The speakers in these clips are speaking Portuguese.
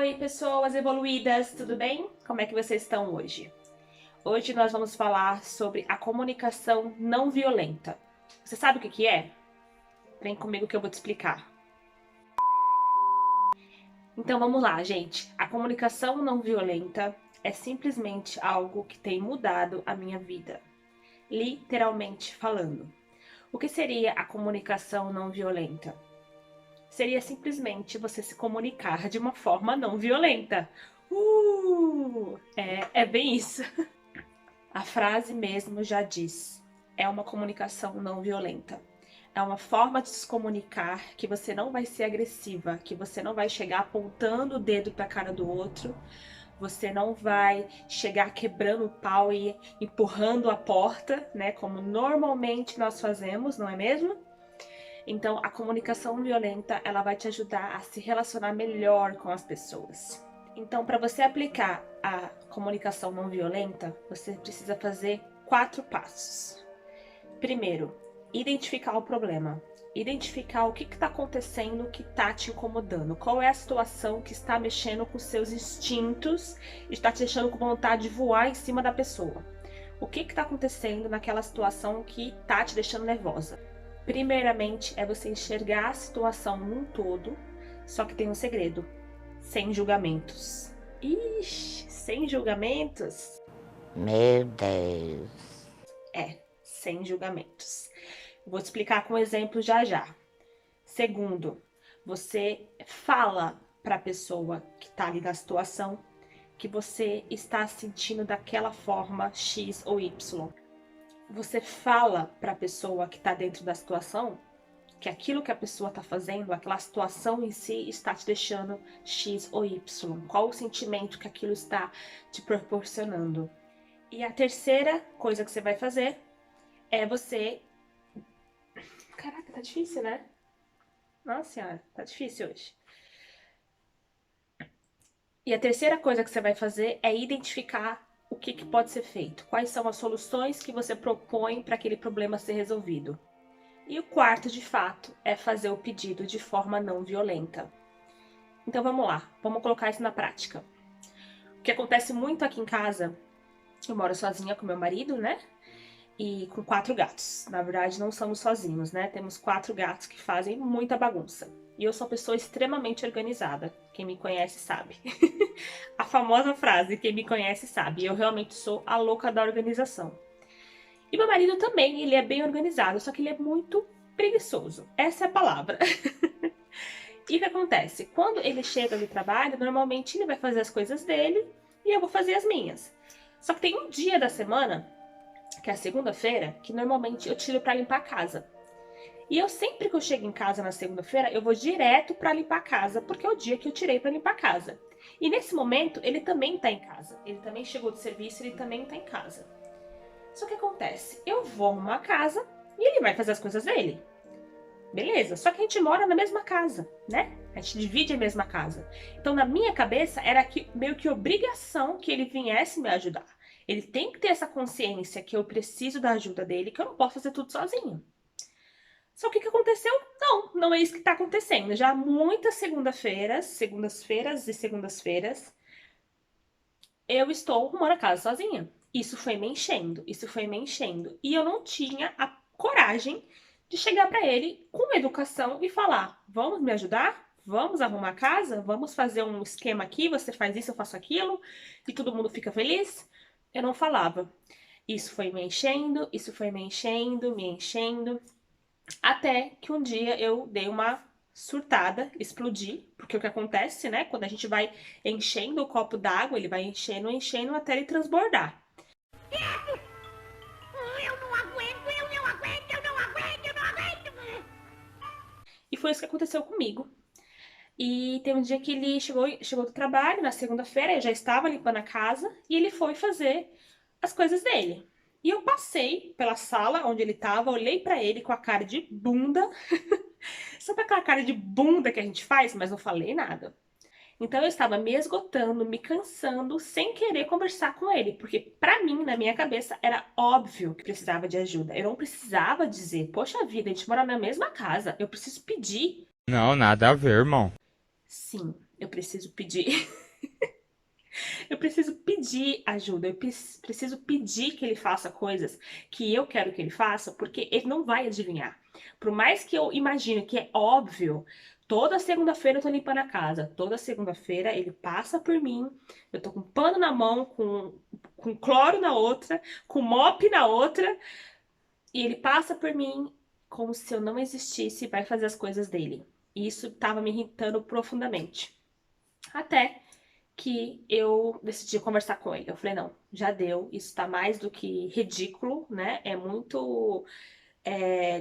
Oi, pessoas evoluídas, tudo bem? Como é que vocês estão hoje? Hoje nós vamos falar sobre a comunicação não violenta. Você sabe o que é? Vem comigo que eu vou te explicar. Então vamos lá, gente. A comunicação não violenta é simplesmente algo que tem mudado a minha vida, literalmente falando. O que seria a comunicação não violenta? Seria simplesmente você se comunicar de uma forma não violenta. É bem isso. A frase mesmo já diz. É uma comunicação não violenta. É uma forma de se comunicar que você não vai ser agressiva, que você não vai chegar apontando o dedo para a cara do outro, você não vai chegar quebrando o pau e empurrando a porta, né? Como normalmente nós fazemos, não é mesmo? Então, a comunicação violenta, ela vai te ajudar a se relacionar melhor com as pessoas. Então, para você aplicar a comunicação não violenta, você precisa fazer 4 passos. Primeiro, identificar o problema. Identificar o que está acontecendo que está te incomodando. Qual é a situação que está mexendo com seus instintos e está te deixando com vontade de voar em cima da pessoa. O que está acontecendo naquela situação que está te deixando nervosa. Primeiramente, é você enxergar a situação num todo, só que tem um segredo. Sem julgamentos. Ixi, sem julgamentos? Meu Deus. Sem julgamentos. Vou te explicar com exemplo já já. Segundo, você fala para a pessoa que está ali na situação que você está sentindo daquela forma X ou Y. Você fala para a pessoa que está dentro da situação que aquilo que a pessoa está fazendo, aquela situação em si, está te deixando X ou Y. Qual o sentimento que aquilo está te proporcionando. E a terceira coisa que você vai fazer é você... Caraca, tá difícil, né? Nossa senhora, tá difícil hoje. E a terceira coisa que você vai fazer é identificar o que pode ser feito. Quais são as soluções que você propõe para aquele problema ser resolvido. E o quarto, de fato, é fazer o pedido de forma não violenta. Então vamos lá, vamos colocar isso na prática. O que acontece muito aqui em casa, eu moro sozinha com meu marido, né? E com 4 gatos. Na verdade, não somos sozinhos, né? Temos 4 gatos que fazem muita bagunça. E eu sou uma pessoa extremamente organizada. Quem me conhece sabe. A famosa frase, quem me conhece sabe. Eu realmente sou a louca da organização. E meu marido também, ele é bem organizado, só que ele é muito preguiçoso. Essa é a palavra. E o que acontece? Quando ele chega do trabalho, normalmente ele vai fazer as coisas dele e eu vou fazer as minhas. Só que tem um dia da semana, que é a segunda-feira, que normalmente eu tiro pra limpar a casa. E eu sempre que eu chego em casa na segunda-feira, eu vou direto pra limpar a casa, porque é o dia que eu tirei pra limpar a casa. E nesse momento, ele também tá em casa. Ele também chegou do serviço, ele também tá em casa. Só que acontece, eu vou arrumar a casa e ele vai fazer as coisas dele. Beleza, só que a gente mora na mesma casa, né? A gente divide a mesma casa. Então, na minha cabeça, era meio que obrigação que ele viesse me ajudar. Ele tem que ter essa consciência que eu preciso da ajuda dele, que eu não posso fazer tudo sozinho. Só que o que aconteceu? Não é isso que tá acontecendo. Já há muitas segundas-feiras e segundas-feiras, eu estou arrumando a casa sozinha. Isso foi me enchendo, isso foi me enchendo. E eu não tinha a coragem de chegar para ele com educação e falar: vamos me ajudar? Vamos arrumar a casa? Vamos fazer um esquema aqui? Você faz isso, eu faço aquilo? E todo mundo fica feliz? Eu não falava. Isso foi me enchendo, isso foi me enchendo, me enchendo. Até que um dia eu dei uma surtada, explodi, porque o que acontece, né? Quando a gente vai enchendo o copo d'água, ele vai enchendo, enchendo até ele transbordar. Eu não aguento, eu não aguento, eu não aguento, eu não aguento! E foi isso que aconteceu comigo. E tem um dia que ele chegou do trabalho, na segunda-feira, eu já estava limpando a casa, e ele foi fazer as coisas dele. E eu passei pela sala onde ele estava, olhei pra ele com a cara de bunda. Sabe aquela cara de bunda que a gente faz, mas não falei nada. Então eu estava me esgotando, me cansando, sem querer conversar com ele, porque pra mim, na minha cabeça, era óbvio que precisava de ajuda. Eu não precisava dizer: poxa vida, a gente mora na mesma casa, eu preciso pedir. Não, nada a ver, irmão. Sim, eu preciso pedir. Eu preciso pedir ajuda, eu preciso pedir que ele faça coisas que eu quero que ele faça, porque ele não vai adivinhar. Por mais que eu imagine que é óbvio, toda segunda-feira eu tô limpando a casa, toda segunda-feira ele passa por mim, eu tô com pano na mão, com cloro na outra, com mop na outra, e ele passa por mim como se eu não existisse e vai fazer as coisas dele. E isso tava me irritando profundamente. Até que eu decidi conversar com ele. Eu falei, não, já deu, isso tá mais do que ridículo, né? É muito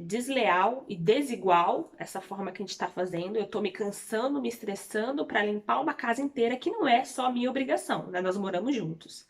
desleal e desigual essa forma que a gente tá fazendo. Eu tô me cansando, me estressando pra limpar uma casa inteira que não é só minha obrigação, né? Nós moramos juntos.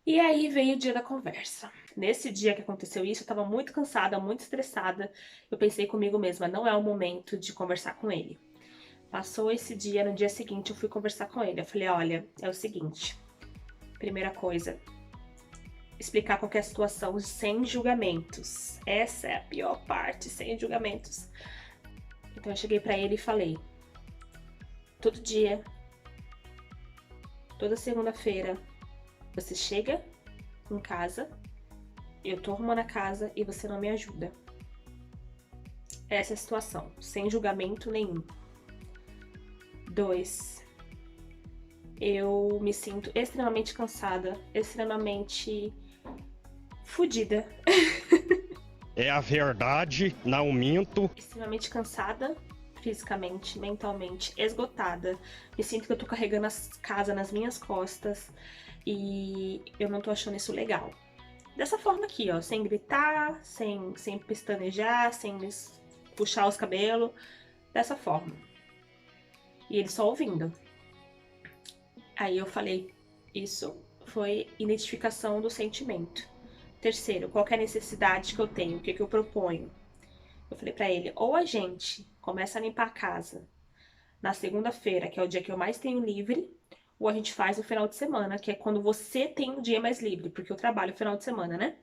E aí veio o dia da conversa. Nesse dia que aconteceu isso, eu tava muito cansada, muito estressada. Eu pensei comigo mesma, não é o momento de conversar com ele. Passou esse dia, no dia seguinte eu fui conversar com ele. Eu falei, olha, é o seguinte. Primeira coisa, explicar qualquer situação sem julgamentos. Essa é a pior parte, sem julgamentos. Então eu cheguei pra ele e falei, todo dia, toda segunda-feira, você chega em casa, eu tô arrumando a casa e você não me ajuda. Essa é a situação, sem julgamento nenhum. 2. Eu me sinto extremamente cansada, extremamente fodida. É a verdade, não minto. Extremamente cansada, fisicamente, mentalmente, esgotada. Me sinto que eu tô carregando a casa nas minhas costas e eu não tô achando isso legal. Dessa forma aqui, ó, sem gritar, sem pestanejar, sem puxar os cabelos, dessa forma. E ele só ouvindo. Aí eu falei, isso foi identificação do sentimento. Terceiro, qual é a necessidade que eu tenho? O que eu proponho? Eu falei pra ele, ou a gente começa a limpar a casa na segunda-feira, que é o dia que eu mais tenho livre, ou a gente faz no final de semana, que é quando você tem um dia mais livre, porque eu trabalho no final de semana, né?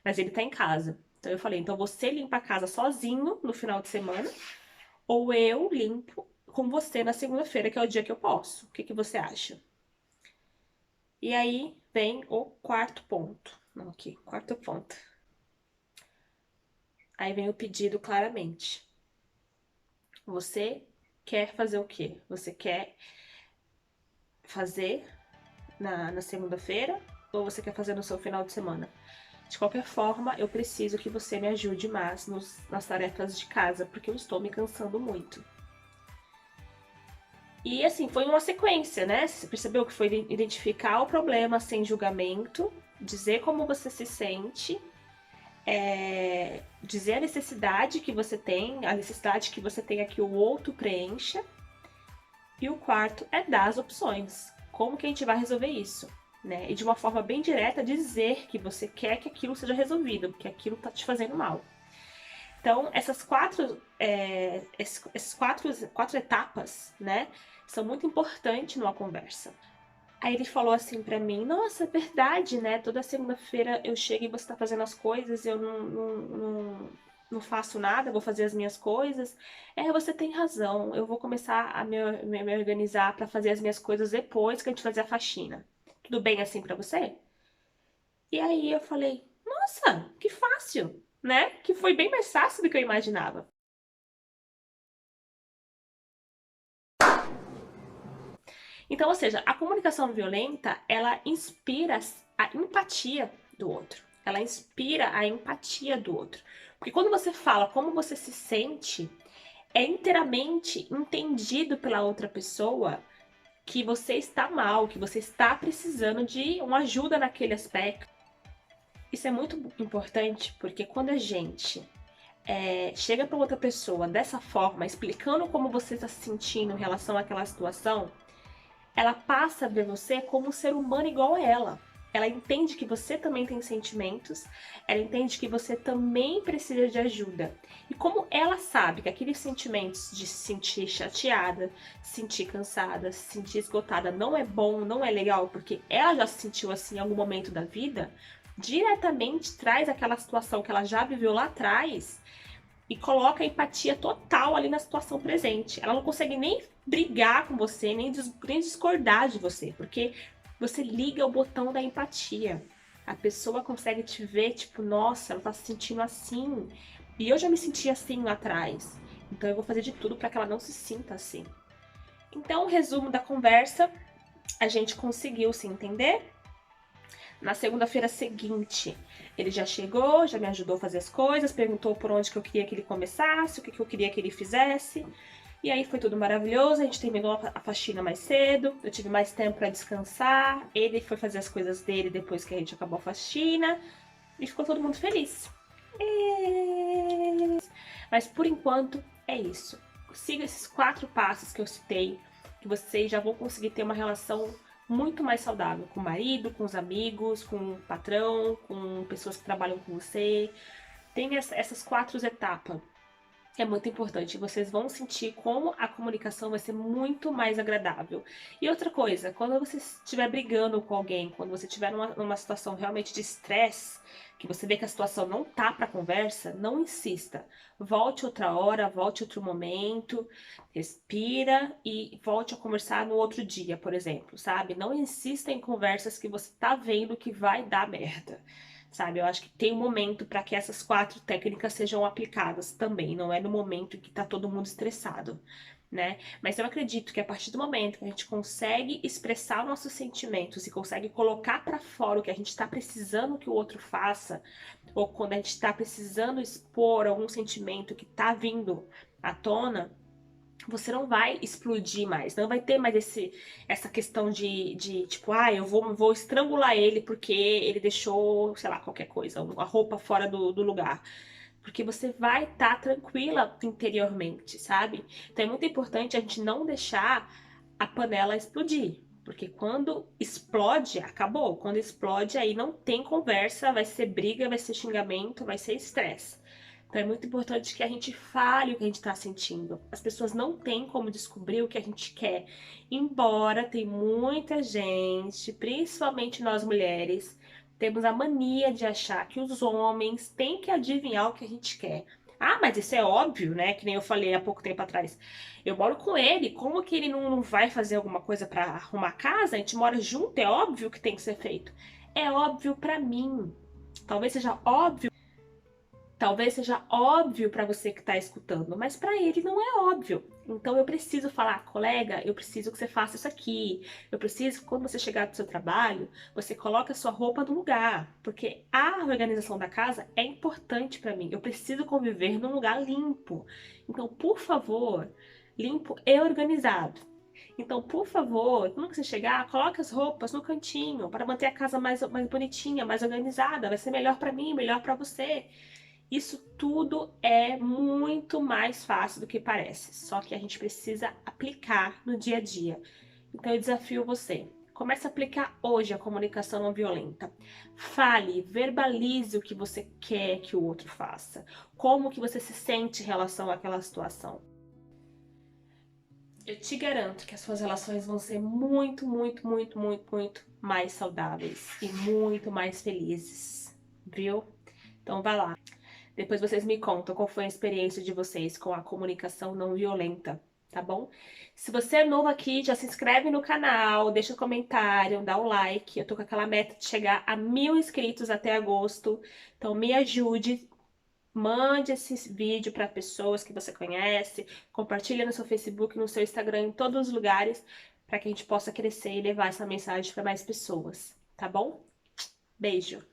Mas ele tá em casa. Então eu falei, então você limpa a casa sozinho no final de semana, ou eu limpo com você na segunda-feira, que é o dia que eu posso. O que você acha? E aí vem o quarto ponto. Não, aqui, quarto ponto. Aí vem o pedido claramente. Você quer fazer o quê? Você quer fazer na segunda-feira ou você quer fazer no seu final de semana? De qualquer forma, eu preciso que você me ajude mais nas tarefas de casa, porque eu estou me cansando muito. E assim, foi uma sequência, né? Você percebeu que foi identificar o problema sem julgamento, dizer como você se sente, dizer a necessidade que você tem, a necessidade que você tenha que o outro preencha. E o quarto é dar as opções. Como que a gente vai resolver isso? Né? E de uma forma bem direta, dizer que você quer que aquilo seja resolvido, porque aquilo tá te fazendo mal. Então, essas quatro etapas, né, são muito importantes numa conversa. Aí ele falou assim pra mim, nossa, é verdade, né? Toda segunda-feira eu chego e você tá fazendo as coisas, eu não faço nada, vou fazer as minhas coisas. Você tem razão, eu vou começar a me organizar pra fazer as minhas coisas depois que a gente fazer a faxina. Tudo bem assim pra você? E aí eu falei, nossa, que fácil, né? Que foi bem mais fácil do que eu imaginava. Então, ou seja, a comunicação violenta, ela inspira a empatia do outro. Ela inspira a empatia do outro. Porque quando você fala como você se sente, é inteiramente entendido pela outra pessoa que você está mal, que você está precisando de uma ajuda naquele aspecto. Isso é muito importante porque quando a gente chega para outra pessoa dessa forma, explicando como você está se sentindo em relação àquela situação, ela passa a ver você como um ser humano igual a ela. Ela entende que você também tem sentimentos, ela entende que você também precisa de ajuda. E como ela sabe que aqueles sentimentos de se sentir chateada, se sentir cansada, se sentir esgotada não é bom, não é legal, porque ela já se sentiu assim em algum momento da vida, diretamente traz aquela situação que ela já viveu lá atrás e coloca a empatia total ali na situação presente. Ela não consegue nem brigar com você, nem discordar de você, porque você liga o botão da empatia. A pessoa consegue te ver, tipo, nossa, ela tá se sentindo assim. E eu já me senti assim lá atrás. Então eu vou fazer de tudo para que ela não se sinta assim. Então, o resumo da conversa, a gente conseguiu se entender. Na segunda-feira seguinte, ele já chegou, já me ajudou a fazer as coisas, perguntou por onde que eu queria que ele começasse, o que que eu queria que ele fizesse. E aí foi tudo maravilhoso, a gente terminou a faxina mais cedo, eu tive mais tempo para descansar, ele foi fazer as coisas dele depois que a gente acabou a faxina, e ficou todo mundo feliz. Mas por enquanto é isso. Siga esses 4 passos que eu citei, que vocês já vão conseguir ter uma relação muito mais saudável com o marido, com os amigos, com o patrão, com pessoas que trabalham com você. Tem essas 4 etapas. É muito importante. Vocês vão sentir como a comunicação vai ser muito mais agradável. E outra coisa, quando você estiver brigando com alguém, quando você estiver numa situação realmente de estresse, que você vê que a situação não tá para conversa, não insista. Volte outra hora, volte outro momento, respira e volte a conversar no outro dia, por exemplo, sabe? Não insista em conversas que você tá vendo que vai dar merda. Sabe, eu acho que tem um momento para que essas 4 técnicas sejam aplicadas também, não é no momento em que tá todo mundo estressado, né? Mas eu acredito que a partir do momento que a gente consegue expressar nossos sentimentos e consegue colocar para fora o que a gente está precisando que o outro faça, ou quando a gente está precisando expor algum sentimento que tá vindo à tona, você não vai explodir mais, não vai ter mais essa questão de tipo, eu vou estrangular ele porque ele deixou, sei lá, qualquer coisa, a roupa fora do lugar. Porque você vai estar tranquila interiormente, sabe? Então é muito importante a gente não deixar a panela explodir. Porque quando explode, acabou. Quando explode, aí não tem conversa, vai ser briga, vai ser xingamento, vai ser estresse. Então é muito importante que a gente fale o que a gente está sentindo. As pessoas não têm como descobrir o que a gente quer. Embora tem muita gente, principalmente nós mulheres, temos a mania de achar que os homens têm que adivinhar o que a gente quer. Ah, mas isso é óbvio, né? Que nem eu falei há pouco tempo atrás. Eu moro com ele, como que ele não vai fazer alguma coisa para arrumar a casa? A gente mora junto, é óbvio que tem que ser feito. É óbvio para mim. Talvez seja óbvio. Talvez seja óbvio para você que está escutando, mas para ele não é óbvio. Então eu preciso falar, colega, eu preciso que você faça isso aqui. Eu preciso que quando você chegar do seu trabalho, você coloque a sua roupa no lugar, porque a organização da casa é importante para mim. Eu preciso conviver num lugar limpo. Então, por favor, limpo e organizado. Então, por favor, quando você chegar, coloque as roupas no cantinho para manter a casa mais bonitinha, mais organizada. Vai ser melhor para mim, melhor para você. Isso tudo é muito mais fácil do que parece, só que a gente precisa aplicar no dia a dia. Então eu desafio você. Comece a aplicar hoje a comunicação não violenta. Fale, verbalize o que você quer que o outro faça. Como que você se sente em relação àquela situação. Eu te garanto que as suas relações vão ser muito, muito, muito, muito, muito mais saudáveis e muito mais felizes, viu? Então vai lá. Depois vocês me contam qual foi a experiência de vocês com a comunicação não violenta, tá bom? Se você é novo aqui, já se inscreve no canal, deixa um comentário, dá um like. Eu tô com aquela meta de chegar a 1000 inscritos até agosto. Então me ajude, mande esse vídeo para pessoas que você conhece, compartilha no seu Facebook, no seu Instagram, em todos os lugares, para que a gente possa crescer e levar essa mensagem para mais pessoas, tá bom? Beijo!